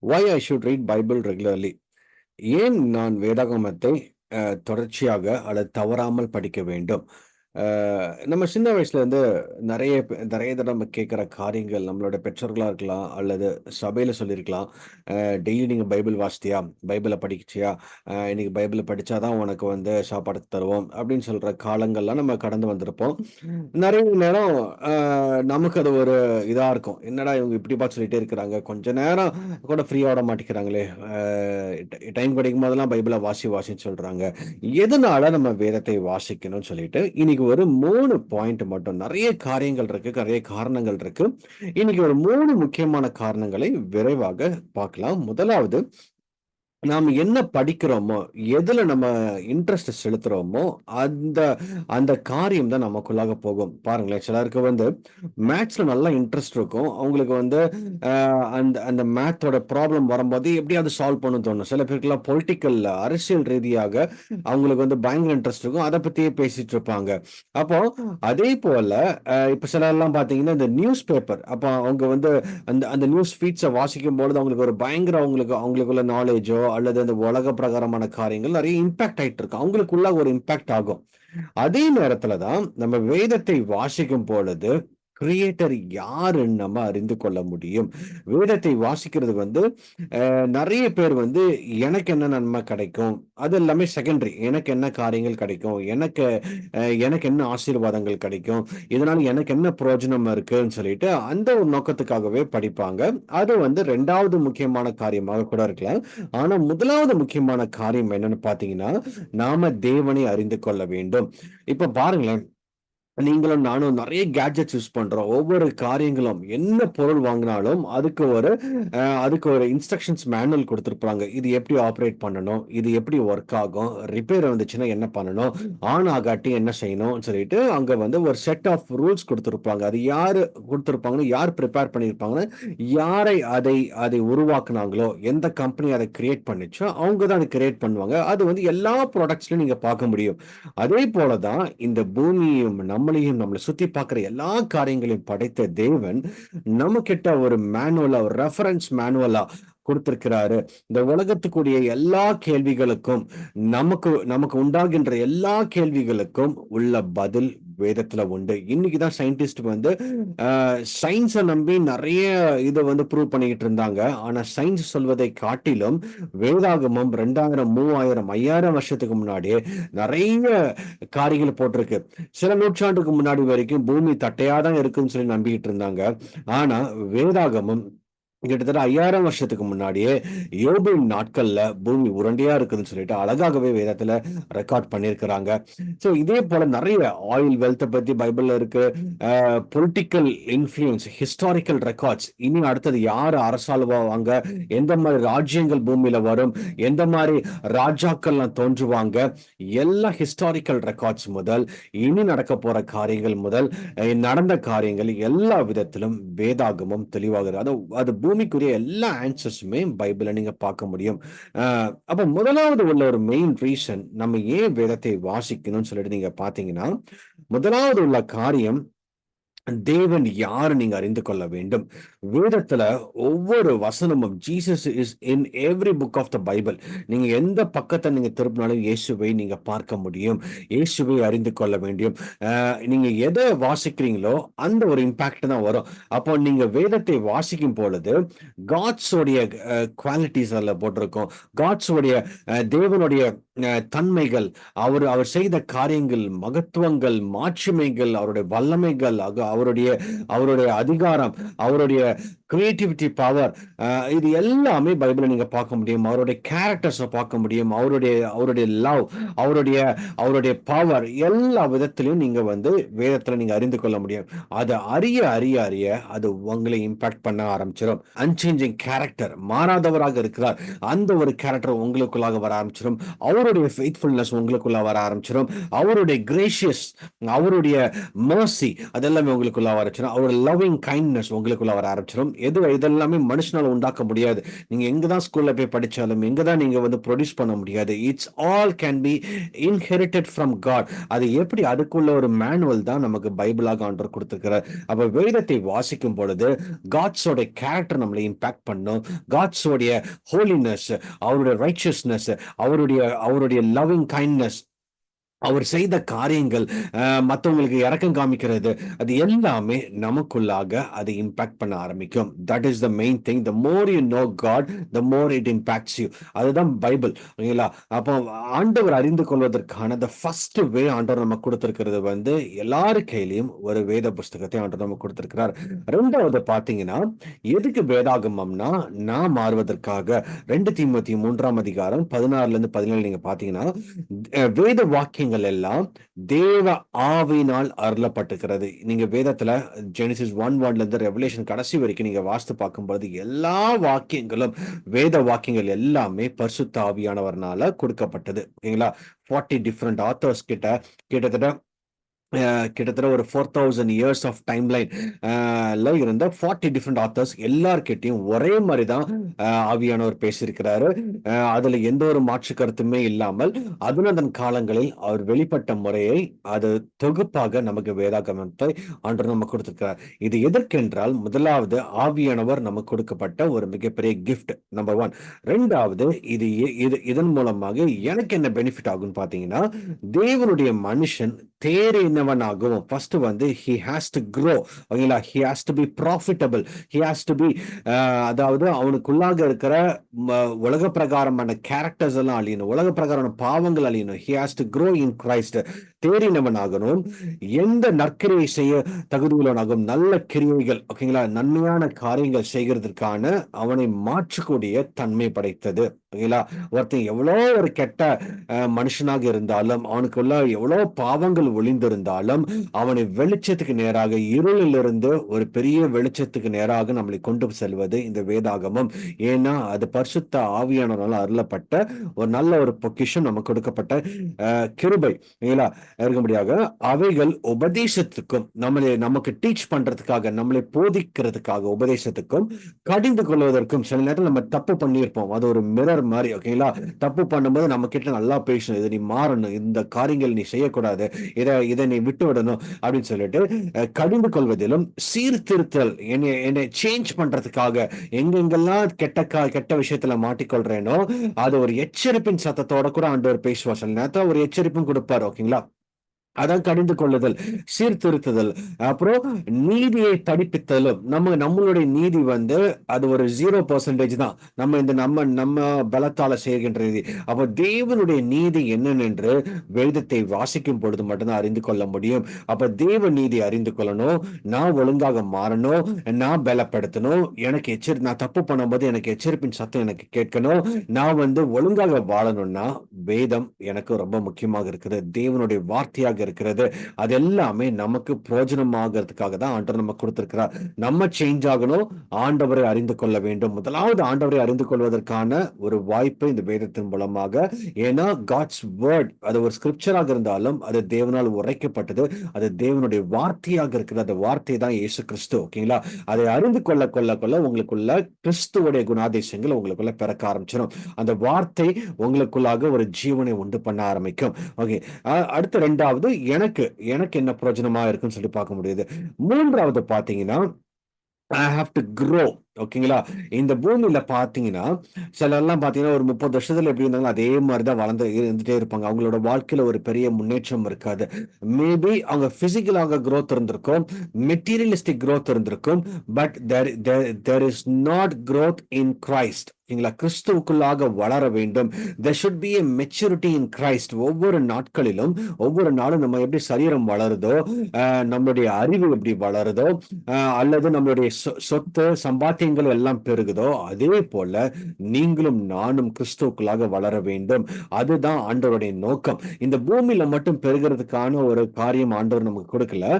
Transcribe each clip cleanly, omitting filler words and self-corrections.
Why I should read Bible regularly? ஏன் நான் வேதாகமத்தை தொடர்ச்சியாக அல்லது தவறாமல் படிக்க வேண்டும்? அ நம்ம சின்ன வயசுலேருந்து நெறைய தடவ நம்ம கேட்குற காரியங்கள் நம்மளோட பெற்றோர்களா இருக்கலாம், அல்லது சபையில சொல்லியிருக்கலாம். டெய்லி நீங்க பைபிள் வாசித்தியா? பைபிள படிச்சியா? இன்னைக்கு பைபிள படிச்சா தான் உனக்கு வந்து சாப்பாடு தருவோம். அப்படின்னு சொல்ற காலங்கள்லாம் நம்ம கடந்து வந்திருப்போம். நெறைய நேரம் அ நமக்கு அது ஒரு இதா இருக்கும். என்னடா இவங்க இப்படிப்பா சொல்லிட்டே இருக்கிறாங்க. கொஞ்ச நேரம் கூட ஃப்ரீயா விட மாட்டேங்கிறாங்களே. டைம் கிடைக்கும்போதெல்லாம் பைபிள வாசின்னு சொல்றாங்க. எதனால நம்ம வேதத்தை வாசிக்கணும்னு சொல்லிட்டு, இன்னைக்கு ஒரு 3 பாயிண்ட் மட்டும் நெறைய காரியங்கள் இருக்கு, நெறைய காரணங்கள் இருக்கு. இன்னைக்கு ஒரு 3 முக்கியமான காரணங்களை விரைவாக பார்க்கலாம். முதலாவது, நாம என்ன படிக்கிறோமோ, எதுல நம்ம இன்ட்ரெஸ்ட் செலுத்துறோமோ, அந்த அந்த காரியம் தான் நமக்குள்ளாக போகும். பாருங்களேன், சிலருக்கு வந்து மேத்ஸ்ல நல்லா இன்ட்ரெஸ்ட் இருக்கும். அவங்களுக்கு வந்து அ அந்த அந்த மேத்தோட ப்ராப்ளம் வரும்போது எப்படியாவது சால்வ் பண்ணணும்னு தோணும். சில பேருக்குலாம் பொலிட்டிக்கல் அரசியல் ரீதியாக அவங்களுக்கு வந்து பயங்கர இன்ட்ரெஸ்ட் இருக்கும். அத பத்தியே பேசிட்டு இருப்பாங்க. அப்போ அதே போல இப்ப சிலர்லாம் பார்த்தீங்கன்னா, இந்த நியூஸ் பேப்பர் அப்ப அவங்க வந்து அந்த அந்த நியூஸ் ஃபீட்ஸ வாசிக்கும்பொழுது அவங்களுக்கு ஒரு பயங்கர அவங்களுக்குள்ள நாலேட்ஜோ அல்லது அந்த உலக பிரகாரமான காரியங்கள் நெறைய இம்பாக்ட் ஆயிட்டு இருக்கும். அவங்களுக்குள்ள ஒரு இம்பாக்ட் ஆகும். அதே நேரத்துல தான் நம்ம வேதத்தை வாசிக்கும் பொழுது கிரியேட்டர் யாருன்னு நம்ம அறிந்து கொள்ள முடியும். வேதத்தை வாசிக்கிறது வந்து நெறைய பேர் வந்து எனக்கு என்ன நன்மை கிடைக்கும்? அது எல்லாமே செகண்டரி. எனக்கு என்ன காரியங்கள் கிடைக்கும்? எனக்கு என்ன ஆசீர்வாதங்கள் கிடைக்கும்? இதனால எனக்கு என்ன பிரயோஜனம் இருக்குன்னு சொல்லிட்டு அந்த ஒரு நோக்கத்துக்காகவே படிப்பாங்க. அது வந்து 2வது முக்கியமான காரியமாக கூட இருக்கலாம். ஆனா 1வது முக்கியமான காரியம் என்னன்னு பார்த்தீங்கன்னா, நாம தேவனை அறிந்து கொள்ள வேண்டும். இப்ப பாருங்களேன், நீங்களும் நானும் நெறைய கேட்ஜெட்ஸ் யூஸ் பண்றோம். ஒவ்வொரு காரியங்களும் என்ன பொருள் வாங்குனாலும், அதுக்கு ஒரு இன்ஸ்ட்ரக்ஷன்ஸ் மேனுவல் குடுத்திருப்பாங்க. இது எப்படி ஆப்பரேட் பண்ணணும்? இது எப்படி வொர்க் ஆகும்? ரிப்பேர் வந்துச்சுன்னா என்ன பண்ணணும்? ஆன் ஆகாட்டி என்ன செய்யணும்னு சொல்லிட்டு, அங்க வந்து ஒரு செட் ஆஃப் ரூல்ஸ் குடுத்திருப்பாங்க. அது யாரு குடுத்திருப்பாங்கன்னு, யார் பிரிப்பேர் பண்ணியிருப்பாங்கன்னு, யாரை அதை உருவாக்குனாங்களோ, எந்த கம்பெனி அத கிரியேட் பண்ணுச்சோ, அவங்க தான் அத கிரியேட் பண்ணுவாங்க. அது வந்து எல்லா ப்ராடக்ட்ஸ்லயும் நீங்க பார்க்க முடியும். அதே போல தான் இந்த பூமியையும், நம்மளையும், நம்மள சுத்தி பார்க்கிற எல்லா காரியங்களையும் படைத்த தேவன், நம்மகிட்ட ஒரு மேனுவலா, ஒரு ரெஃபரன்ஸ் மேனுவலா குடுத்திருக்கிறாரு. இந்த உலகத்துக்குரிய எல்லா கேள்விகளுக்கும், நமக்கு நமக்கு உண்டாகின்ற எல்லா கேள்விகளுக்கும் உள்ள பதில் வேதத்துல உண்டு. இன்னைக்கு தான் சயின்டிஸ்ட் வந்து சயின்ஸ நம்பி நெறைய இத வந்து ப்ரூவ் பண்ணிக்கிட்டு இருந்தாங்க. ஆனா சயின்ஸ் சொல்வதை காட்டிலும் வேதாகமம் 2000, 3000, 5000 வருஷத்துக்கு முன்னாடியே நெறைய காரியங்கள் போட்டிருக்கு. சில நூற்றாண்டுக்கு முன்னாடி வரைக்கும் பூமி தட்டையா தான் இருக்குன்னு சொல்லி நம்பிக்கிட்டு இருந்தாங்க. ஆனா வேதாகமம் கிட்டத்தட்ட 5000 வருஷத்துக்கு முன்னாடியே யோபின் நாட்கள்ல பூமி உருண்டையா இருக்குதுன்னு சொல்லிட்டு அழகாகவே வேதத்துல ரெக்கார்ட் பண்ணியிருக்கிறாங்க. சோ இதே போல நெறைய ஆயில் வெல்த்த பத்தி பைபிள்ல இருக்கு. பொலிட்டிக்கல் இன்ஃப்ளூயன்ஸ், ஹிஸ்டாரிக்கல் ரெக்கார்ட்ஸ், இனி அடுத்தது யாரு அரசாளுவாங்க, எந்த மாரி ராஜ்யங்கள் பூமியில வரும், எந்த மாரி ராஜாக்கள்லாம் தோன்றுவாங்க, எல்லா ஹிஸ்டாரிக்கல் ரெக்கார்ட்ஸ் முதல், இனி நடக்கப் போற காரியங்கள் முதல், நடந்த காரியங்கள் எல்லா விதத்திலும் வேதாகமம் தெளிவாகிறது. அது பூமிக்குரிய எல்லா ஆன்சர்ஸுமே பைபிள்ல நீங்க பார்க்க முடியும். அ அப்ப முதலாவது உள்ள ஒரு மெயின் ரீசன் நம்ம ஏன் வேதத்தை வாசிக்கணும்னு சொல்லிட்டு நீங்க பார்த்தீங்கன்னா, முதலாவது உள்ள காரியம் தேவன் யாரு நீங்க அறிந்து கொள்ள வேண்டும். வேதத்துல ஒவ்வொரு வசனமும் Jesus is in every book of the Bible. நீங்க எந்த பக்கத்த நீங்க திருப்பினாலும் இயேசுவை நீங்க பார்க்க முடியும். இயேசுவை அறிந்து கொள்ள வேண்டும். நீங்க எத வாசிக்கிறீங்களோ அந்த ஒரு இம்பாக்ட் தான் வரும். அப்போ நீங்க வேதத்தை வாசிக்கும் பொழுது காட்ஸ் உடைய குவாலிட்டிஸ் அதுல போட்டிருக்கும். காட்ஸ் உடைய தேவனுடைய தன்மைகள், அவர் செய்த காரியங்கள், மகத்துவங்கள், மாட்சிமைகள், அவருடைய வல்லமைகள், அவருடைய அவருடைய அதிகாரம், அவருடைய கிரியேட்டிவிட்டி பவர், இது எல்லாமே பைபிள்ல நீங்க பார்க்க முடியும். அவருடைய கேரக்டர்ஸ பார்க்க முடியும். அவருடைய அவருடைய லவ், அவருடைய அவருடைய பவர் எல்லா விதத்திலும் நீங்க வந்து வேதத்துல நீங்க அறிந்து கொள்ள முடியும். அத அறிய அது உங்களை இம்பாக்ட் பண்ண ஆரம்பிச்சிடும். அன்சேஞ்சிங் கேரக்டர், மாறாதவராக இருக்கிறார். அந்த ஒரு கேரக்டர் உங்களுக்குள்ளாக வர ஆரம்பிச்சிடும். அவருடைய ஃபெய்த்ஃபுல்னஸ் உங்களுக்குள்ள வர ஆரம்பிச்சிடும். அவருடைய கிரேஷியஸ், அவருடைய மர்சி அதெல்லாமே உங்களுக்கு உங்களுக்குள்ள வர ஆரம்பிச்சிடும். அவரோட லவ்விங் கைண்ட்னஸ் உங்களுக்குள்ள வர ஆரம்பிச்சிடும். இதெல்லாமே மனுஷனால உண்டாக்க முடியாது. நீங்க எங்கதான் ஸ்கூல்ல போய் படிச்சாலும், எங்கதான் நீங்க வந்து ப்ரொடியூஸ் பண்ண முடியாது. It's all can be inherited from God. அது எப்படி, அதுக்குள்ள ஒரு மேனுவல் தான் நமக்கு பைபிளாக ஆண்டவர் கொடுத்திருக்கிறார். அப்ப வேதத்தை வாசிக்கும் பொழுது காட்ஸோட கேரக்டர் நம்மளை இம்பாக்ட் பண்ணும். காட்ஸோடைய ஹோலினஸ், அவருடைய ரைச்சியஸ்னஸ், அவருடைய அவருடைய லவ்விங் கைண்ட்னஸ், அவர் செய்த காரியங்கள், மற்றவங்களுக்கு இறக்கம் காமிக்கிறது, அது எல்லாமே நமக்குள்ளாக அது இம்பாக்ட் பண்ண ஆரம்பிக்கும். That is the main thing. The more you know God, the more it impacts you. அதுதான் பைபிள். ஓகேங்களா? அப்போ ஆண்டவர் அறிந்து கொள்வதற்கான த ஃபர்ஸ்ட் வே ஆண்டவர் நமக்கு கொடுத்திருக்கிறது வந்து எல்லாரு கையிலையும் ஒரு வேத புஸ்தகத்தை ஆண்டவர் நமக்கு கொடுத்திருக்கிறார். ரெண்டாவது பாத்தீங்கன்னா, எதுக்கு வேதாகமம்னா, நான் மாறுவதற்காக. 2 தீமோத்தேயு 3ஆம் அதிகாரம் 16ல இருந்து 17 நீங்க பாத்தீங்கன்னா, வேத வாக்கியங்கள் எல்லாம் தேவ ஆவியினால் அருளப்பட்டிருக்கிறது. நீங்க வேதத்துல ஜெனிசிஸ் 1:1 இருந்து ரெவலேஷன் கடைசி வரைக்கும் நீங்க வாசித்து பார்க்கும்போது எல்லா வாக்கியங்களும், வேத வாக்கியங்கள் எல்லாமே பரிசுத்த ஆவியானவர்னால கொடுக்கப்பட்டது. ஓகேங்களா? 40 டிஃப்ரெண்ட் ஆத்தர்ஸ் கிட்டத்தட்ட கிட்டத்தட்ட ஒரு 4000 இயர்ஸ் ஆஃப் டைம்லைன் இருந்த 40 டிஃப்ரெண்ட் ஆத்தர்ஸ் எல்லார்கிட்டையும் ஒரே மாதிரி தான் ஆவியானவர் பேசியிருக்கிறாரு. அதுல எந்த ஒரு மாற்று கருத்துமே இல்லாமல் அதன் காலங்களில் அவர் வெளிப்பட்ட முறையை அது தொகுப்பாக நமக்கு வேதாகமத்தை ஆண்டவர் நமக்கு கொடுத்திருக்கிறார். இது எதற்கென்றால், முதலாவது ஆவியானவர் நமக்கு கொடுக்கப்பட்ட ஒரு மிகப்பெரிய கிஃப்ட், நம்பர் 1. ரெண்டாவது, இதன் மூலமாக எனக்கு என்ன பெனிஃபிட் ஆகும்னு பாத்தீங்கன்னா, தேவனுடைய மனுஷன் தேறினவனாகவும், ஃபர்ஸ்ட் வந்து he has to grow. ஓகேங்களா? he has to be profitable. he has to be அதாவது அவனுக்குள்ளாக இருக்கிற உலக பிரகாரமான கேரக்டர்ஸ் எல்லாம் அழியணும், உலக பிரகாரமான பாவங்கள் அழியணும். he has to grow in Christ. தேறினவனாகணும், எந்த நற்கிரியை செய்ய தகுதியுள்ளவனாகவும், நல்ல கிரியைகள், ஓகேங்களா, நன்மையான காரியங்கள் செய்கிறதுக்கான அவனை மாற்றக்கூடிய தன்மை படைத்தது. ஓகேங்களா? ஒருத்தன் எவ்வளோ ஒரு கெட்ட மனுஷனாக இருந்தாலும், அவனுக்குள்ள எவ்வளவு பாவங்கள் ஒளிந்திருந்தாலும், அவனை வெளிச்சத்துக்கு நேராக, இருளிலிருந்து ஒரு பெரிய வெளிச்சத்துக்கு நேராக நம்மளை கொண்டு செல்வது இந்த வேதாகமம். ஏன்னா அது பரிசுத்த ஆவியானவரால் அருளப்பட்ட ஒரு நல்ல ஒரு பொக்கிஷம், நமக்கு கொடுக்கப்பட்ட கிருபை. இருக்கும்படியாக அவைகள் உபதேசத்துக்கும், நமக்கு டீச் பண்றதுக்காக, நம்மளை போதிக்கிறதுக்காக, உபதேசத்துக்கும், கடிந்து கொள்வதற்கும். சில நேரத்தில் நம்ம தப்பு பண்ணியிருப்போம், அது ஒரு மிரர் மாதிரி. ஓகேங்களா? தப்பு பண்ணும்போது நம்ம கிட்ட நல்லா பேசணும், இதை நீ மாறணும், இந்த காரியங்கள் நீ செய்யக்கூடாது, இதை நீ விட்டு விடணும் அப்படின்னு சொல்லிட்டு கடிந்து கொள்வதிலும், சீர்திருத்தல், என்னை சேஞ்ச் பண்றதுக்காக, எங்கெங்கெல்லாம் கெட்ட விஷயத்துல மாட்டிக்கொள்றேனோ அது ஒரு எச்சரிப்பின் சத்தத்தோட கூட ஆண்டவர் பேசுவார். சில நேரத்தில் ஒரு எச்சரிப்பும் கொடுப்பார். ஓகேங்களா? அதான் கடிந்து கொள்ளுதல், சீர்திருத்துதல். அப்புறம் நீதியை படிப்பித்தலும். நம்மளுடைய நீதி வந்து அது ஒரு 0% தான். நம்ம பலத்தால செய்கின்ற நீதி. அப்போ தேவனுடைய நீதி என்னென்று வேதத்தை வாசிக்கும் பொழுது மட்டும்தான் அறிந்து கொள்ள முடியும். அப்ப தேவ நீதி அறிந்து கொள்ளணும், நான் ஒழுங்காக மாறணும், நான் பலப்படுத்தணும், நான் தப்பு பண்ணும்போது எனக்கு எச்சரிப்பின் சத்தம் எனக்கு கேட்கணும், நான் வந்து ஒழுங்காக வாழணும்னா வேதம் எனக்கு ரொம்ப முக்கியமாக இருக்குது. தேவனுடைய வார்த்தையாக இருக்கிறது. அது எல்லாமே நமக்கு பிரயோஜனமாகிறதுக்காக தான் ஆண்டவர் நமக்கு கொடுத்திருக்கிறார். நம்ம சேஞ்ச் ஆகணும், ஆண்டவரை அறிந்து கொள்ள வேண்டும். முதலாவது ஆண்டவரை அறிந்து கொள்வதற்கான ஒரு வாய்ப்பு இந்த வேதத்தின் மூலமாக. ஏன்னா காட்ஸ் வேர்ட் அது ஒரு ஸ்கிரிப்சராக இருந்தாலும் அது தேவனால் உரைக்கப்பட்டது, அது தேவனுடைய வார்த்தையாக இருக்கிறது. அந்த வார்த்தை தான் இயேசு கிறிஸ்து. ஓகேங்களா? அதை அறிந்து கொள்ள உங்களுக்குள்ள கிறிஸ்துவோடைய குணாதிசயங்கள் உங்களுக்குள்ள பிறக்க ஆரம்பிச்சிடும். அந்த வார்த்தை உங்களுக்குள்ளாக ஒரு ஜீவனை உண்டு பண்ண ஆரம்பிக்கும். ஓகே, அடுத்த ரெண்டாவது எனக்கு என்ன பிரயோஜனமா இருக்குன்னு சொல்லி பார்க்க முடியுது. மூன்றாவது பாத்தீங்கன்னா, I have to grow. ஓகேங்களா? இந்த பூமியில பாத்தீங்கன்னா, சிலர்லாம் பாத்தீங்கன்னா ஒரு 30 வருஷத்துல எப்படி இருந்தாங்களோ அதே மாதிரிதான் இருந்துட்டே இருப்பாங்க. அவங்களோட வாழ்க்கையில ஒரு பெரிய முன்னேற்றம் இருக்காது. மேபி அவங்க பிசிக்கலாக growth இருந்திருக்கும், மெட்டீரியலிஸ்டிக் growth இருந்திருக்கும், but there is not growth in Christ. கிறிஸ்துவுக்குள்ளாக வளர வேண்டும். there should be a maturity in Christ. ஒவ்வொரு நாட்களிலும், ஒவ்வொரு நாளும் நம்ம எப்படி சரீரம் வளருதோ, நம்மளுடைய அறிவு எப்படி வளருதோ, அல்லது நம்மளுடைய சொத்து சம்பாத்தியங்கள் எல்லாம் பெருகுதோ, அதே போல நீங்களும் நானும் கிறிஸ்துவுக்குள்ளாக வளர வேண்டும். அதுதான் ஆண்டவருடைய நோக்கம். இந்த பூமியில மட்டும் பெருகிறதுக்கான ஒரு காரியம் ஆண்டவர் நமக்கு கொடுக்கல.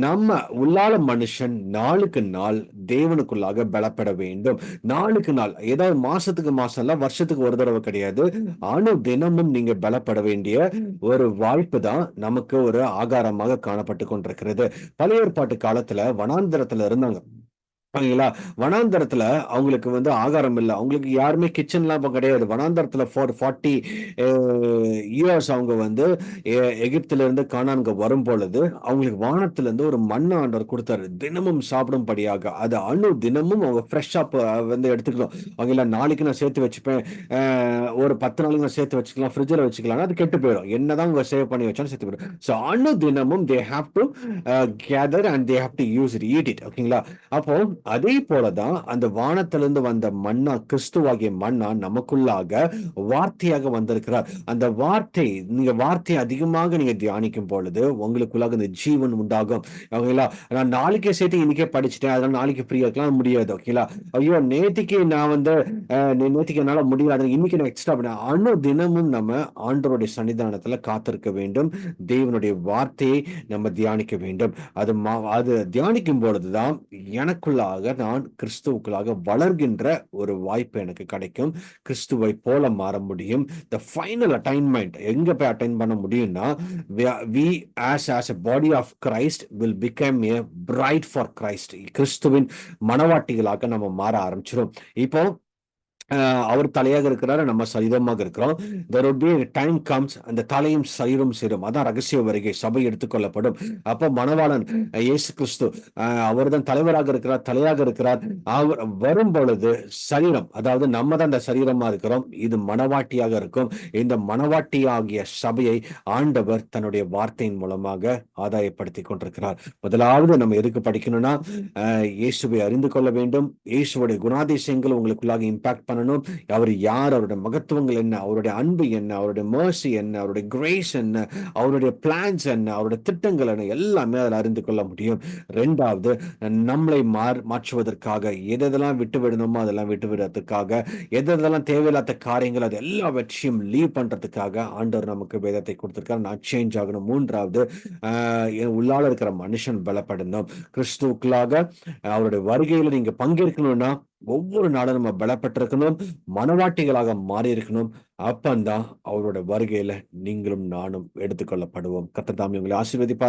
நம்ம உள்ளால மனுஷன் நாளுக்கு நாள் தேவனுக்குள்ளாக பலப்பட வேண்டும். நாளுக்கு நாள் ஏதாவது மாசத்துக்கு மாசம் இல்ல, வருஷத்துக்கு ஒரு தடவை கிடையாது. தினமும் நீங்க பலப்பட வேண்டிய ஒரு வாய்ப்பு தான் நமக்கு ஒரு ஆகாரமாக காணப்பட்டு கொண்டிருக்கிறது. பழைய ஏற்பாட்டு காலத்துல வனாந்தரத்துல இருந்தாங்க. சரிங்களா? வனாந்தரத்துல அவங்களுக்கு ஆகாரம் இல்ல. அவங்களுக்கு யாருமே கிட்சன்லாம் அப்ப கிடையாது. வனாந்தரத்துல ஃபார் 40 அ இயர்ஸ் அவங்க எ எகிப்திலிருந்து கானானுக்கு வரும்பொழுது, அவங்களுக்கு வானத்திலிருந்து ஒரு மன்னா ஆண்டவர் குடுத்தாரு. தினமும் சாப்பிடும்படியாக. அது தினமும் அவங்க ஃப்ரெஷ்ஷா எடுத்துக்கணும். அவங்கள நாளைக்கு நான் சேர்த்து வச்சுப்பேன். அ ஒரு 10 நாளைக்கு நான் சேர்த்து வச்சுக்கலாம். ஃப்ரிட்ஜ்ல வச்சுக்கலாம்னா, அது கெட்டு போயிரும். என்னதான் அவங்க சேவ் பண்ணி வச்சாலும் செத்து போயிடும். சோ தினமும் they have to gather and they have to use it, eat it. ஓகேங்களா? அப்போ அதே போலதான் அந்த வானத்திலிருந்து வந்த மன்னா, கிறிஸ்துவாகிய மன்னா நமக்குள்ளாக வார்த்தையாக வந்திருக்கிறார். அந்த வார்த்தை, நீங்க வார்த்தையை அதிகமாக நீங்க தியானிக்கும் பொழுது உங்களுக்குள்ளாக இந்த ஜீவன் உண்டாகும். ஓகேங்களா? நான் நாளைக்கே சேர்த்து இன்னைக்கே படிச்சுட்டேன், அதனால நாளைக்கு ஃப்ரீயா இருக்கலாம் முடியாது. ஓகேங்களா? ஐயோ நேத்திக்கு நான் நேத்திக்கு என்னால முடியாது, இன்னைக்கு நான் எக்ஸ்ட்ரா பண்ண தினமும் நம்ம ஆண்டவருடைய சன்னிதானத்துல காத்திருக்க வேண்டும். தேவனுடைய வார்த்தையை நம்ம தியானிக்க வேண்டும். அது தியானிக்கும் பொழுதுதான் எனக்குள்ளாக நான் கிறிஸ்துவுக்குள்ளாக வளர்கின்ற ஒரு வாய்ப்பு எனக்கு கிடைக்கும். கிறிஸ்துவை போல மாற முடியும். த ஃபைனல் அட்டைன்மெண்ட் எங்க போய் அட்டைன் பண்ண முடியும்னா, we as a body of Christ will become a bride for Christ. கிறிஸ்துவின் மணவாட்டிகளாக நம்ம மாற ஆரம்பிச்சிடும். இப்போ அவர் தலையாக இருக்கிறாரு, நம்ம சரீரமாக இருக்கிறோம். there would be a time comes, அந்த தலையும் சரீரம் சேரும். அதான் ரகசிய வருகை, சபை எடுத்துக்கொள்ளப்படும். அப்போ மணவாளன் இயேசு கிறிஸ்து அவர்தான் தலைவராக இருக்கிறார், தலையாக இருக்கிறார். அவர் வரும் பொழுது சரீரம், அதாவது நம்ம தான் அந்த சரீரமா இருக்கிறோம், இது மணவாட்டியாக இருக்கும். இந்த மணவாட்டியாகிய சபையை ஆண்டவர் தன்னுடைய வார்த்தையின் மூலமாக ஆதாயப்படுத்தி கொண்டிருக்கிறார். முதலாவது நம்ம எதுக்கு படிக்கணும்னா, இயேசுவை அறிந்து கொள்ள வேண்டும். இயேசுடைய குணாதிசயங்கள் உங்களுக்குள்ளாக இம்பாக்ட் பண்ணணும். அவர் யார், அவருடைய மகத்துவங்கள் என்ன, அவருடைய அன்பு என்ன, அவருடைய mercy என்ன, அவருடைய கிரேஸ் என்ன, அவருடைய பிளான்ஸ் என்ன, அவருடைய திட்டங்கள் என்ன, எல்லாமே அதில் அறிந்து கொள்ள முடியும். ரெண்டாவது, நம்மளை மாற்றுவதற்காக எதெல்லாம் விட்டு விடணுமோ அதெல்லாம் விட்டு விடுறதுக்காக, எதெல்லாம் தேவையில்லாத காரியங்கள் அது எல்லாவற்றையும் லீவ் பண்றதுக்காக ஆண்டவர் நமக்கு வேதத்தை கொடுத்திருக்கார். நான் சேஞ்ச் ஆகணும். மூன்றாவது, என் உள்ளால இருக்கிற மனுஷன் பலப்படணும். கிறிஸ்துவுக்குள்ளாக அவருடைய வருகையில நீங்க பங்கேற்கணும்னா ஒவ்வொரு நாளும் நம்ம பலப்பட்டிருக்கணும், மனவாட்டிகளாக மாறி இருக்கணும். அப்பந்தான் அவரோட வருகையில நீங்களும் நானும் எடுத்துக்கொள்ளப்படுவோம். கர்த்தர் தாமே உங்களை ஆசீர்வதிப்பார்.